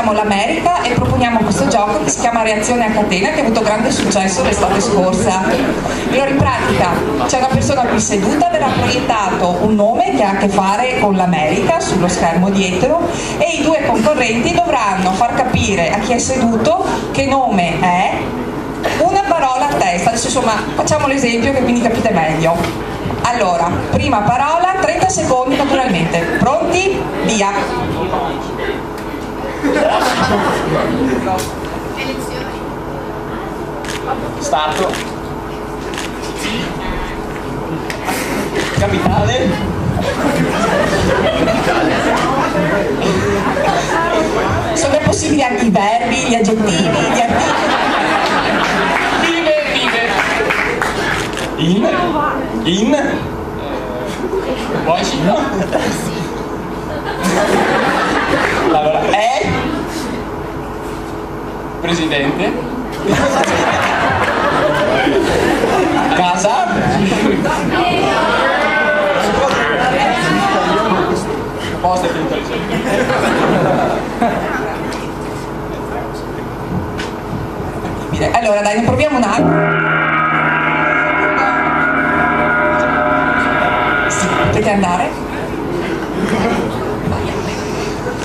siamo l'America e proponiamo questo gioco che si chiama Reazione a catena, che ha avuto grande successo l'estate scorsa. Allora, in pratica c'è una persona qui seduta, verrà proiettato un nome che ha a che fare con l'America sullo schermo dietro e i due concorrenti dovranno far capire a chi è seduto che nome è, una parola a testa. Adesso insomma facciamo l'esempio che quindi capite meglio. Allora, prima parola, 30 secondi naturalmente. Pronti? Via! Stato. Capitale. Sono possibili anche i verbi, gli aggettivi, gli articoli. In poi no. Allora è presidente, casa, posto è più intelligente. Allora dai, ne proviamo un altro. Potete andare?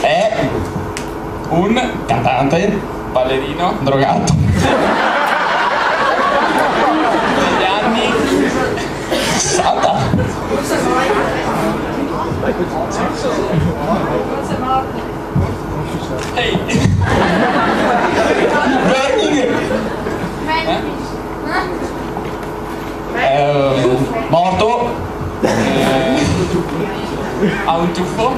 È un cantante, ballerino, drogato. Negli anni 60. Ehi. Morto. Ha un tuffo.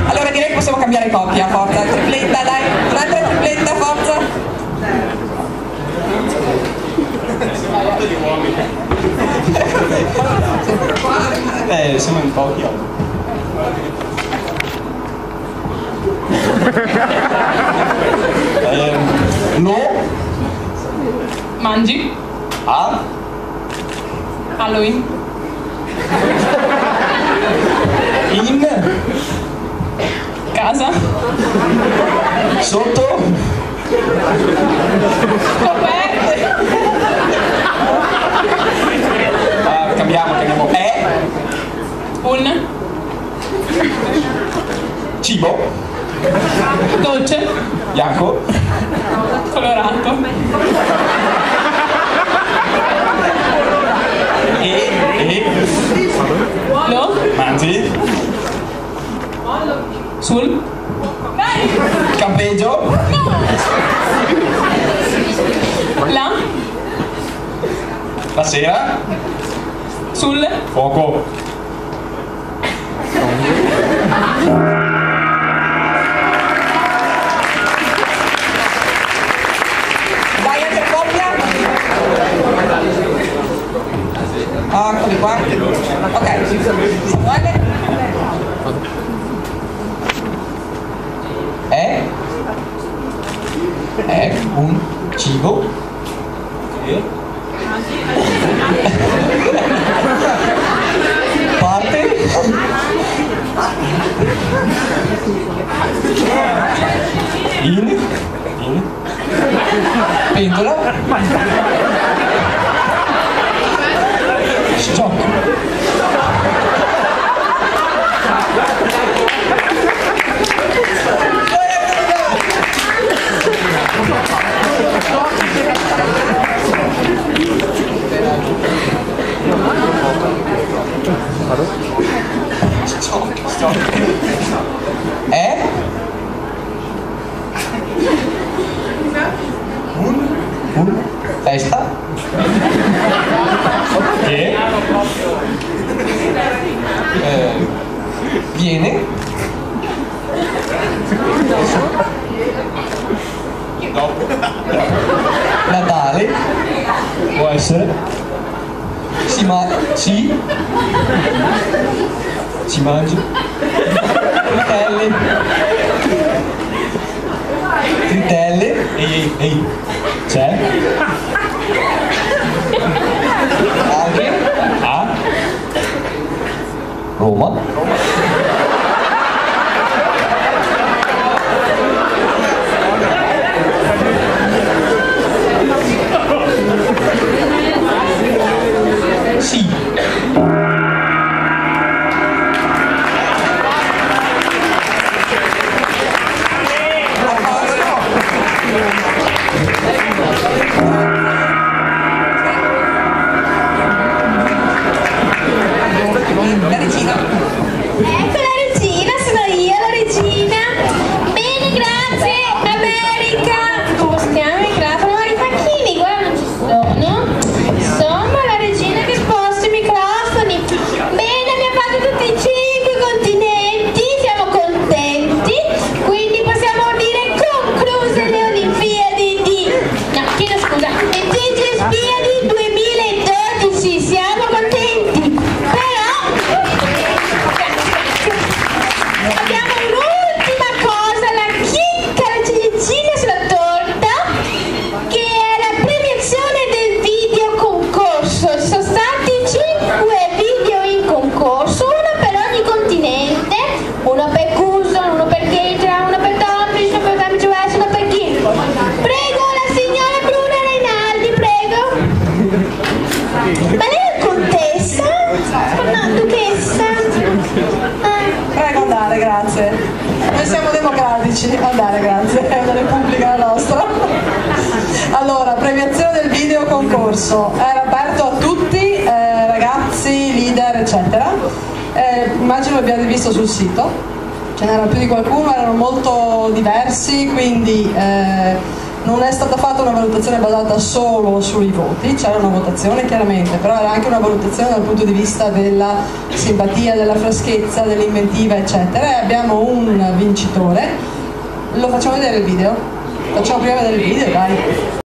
Allora direi che possiamo cambiare coppia, forza, tripletta, dai, un'altra tripletta, forza. Siamo in pochi. No. Mangi. A. Halloween. In. Casa. Sotto. Coperte. Cambiamo. È. Un. Cibo. Dolce. Bianco. Colorato. E. Lo. Mangi. Sul. Campeggio. La sera. Sul. Fuoco. Dai, altra coppia. Eccoli qua. Ok, Samuele. È un cibo che parte in pentola sciocco. È un testa che viene dopo Natale, può essere si mangia tritelle, ehi, c'è anche Roma. Sì. La regina. Ecco la regina, sono io la regina. Bene, grazie, America. Come si chiama il microfono? I pacchini, guarda, non ci sono. Insomma, la regina che sposta i microfoni. Bene, abbiamo fatto tutti i 5 continenti, siamo contenti. Quindi possiamo dire concluse le Olimpiadi di... No, chiedo scusa, le Olimpiadi 2012, siamo contenti. Però... abbiamo un'ultima cosa, la chicca, la ciliegina sulla torta, che è la premiazione del video concorso. Ci sono stati 5 video in concorso, uno per ogni continente, uno per Cuson, uno per Keitra, uno per Tompkins, uno per Cambridge West, uno per Kirk. Prego la signora Bruna Reinaldi, prego. Ma lei è contessa? No, duchessa? Prego andare, grazie. Noi siamo democratici. Andare, grazie. È una repubblica la nostra. Allora, premiazione del video concorso. Era aperto a tutti, ragazzi, leader, eccetera. Immagino l'abbiate visto sul sito. Ce n'era più di qualcuno, erano molto diversi, quindi non è stata fatta una valutazione basata solo sui voti, c'era una votazione chiaramente, però era anche una valutazione dal punto di vista della simpatia, della freschezza, dell'inventiva, eccetera. E abbiamo un vincitore. Lo facciamo vedere il video? Facciamo prima vedere il video, dai.